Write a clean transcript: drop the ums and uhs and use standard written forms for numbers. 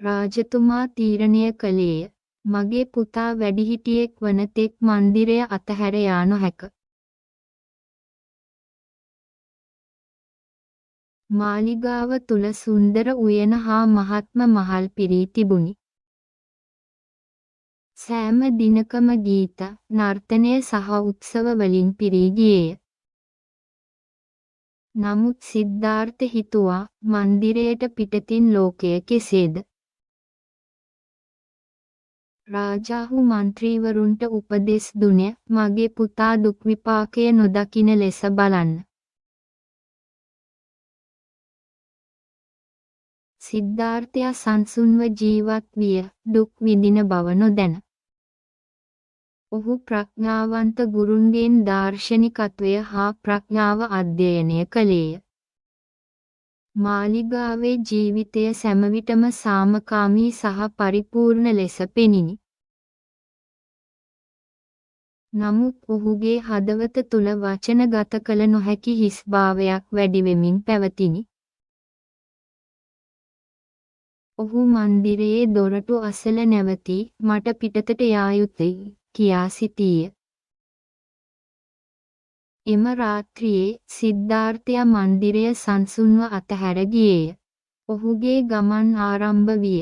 රාජතුමා තීරණය කළේය. මගේ පුතා වැඩිහිටියෙක් වන තෙක් මන්දිරය අතහැර යා නොහැක. මාලිගාව තුල සුන්දර උයන හා මහත්ම මහල් පිරී තිබුණි. සෑම දිනකම ගීත, නර්තනය සහ උත්සව වලින් පිරී ගියේය. නමුත් සිද්ධාර්ථ හිතුවා මන්දිරයට පිටතින් ලෝකය කෙසේද? රාජාහු මන්ත්‍රීවරුන්ට උපදෙස් දුන්නේ මගේ පුතා දුක් විපාකය නොදකින ලෙස බලන්න. සිද්ධාර්ථයා සංසුන්ව ජීවත් විය දුක් විඳින බව නොදැන. ඔහු ප්‍රඥාවන්ත ගුරුන්ගෙන් දාර්ශනිකත්වය හා ප්‍රඥාව අධ්‍යයනය කළේය. මාලිගාවේ ජීවිතය සැමවිටම සාමකාමී සහ පරිපූර්ණ ලෙස පෙනිනි. නමුත් ඔහුගේ හදවත තුල වචනගත කළ නොහැකි හිස්භාවයක් වැඩිවෙමින් පැවතිනි. ඔහු මන්දිරයේ දොරටු අසල නැවතී මට පිටතට යා යුතුයි කියා සිටියේ. එම රාත්‍රියේ සිද්ධාර්ථයා මන්දිරය සංසුන්ව අතහැර ගියේය. ඔහුගේ ගමන් ආරම්භ විය.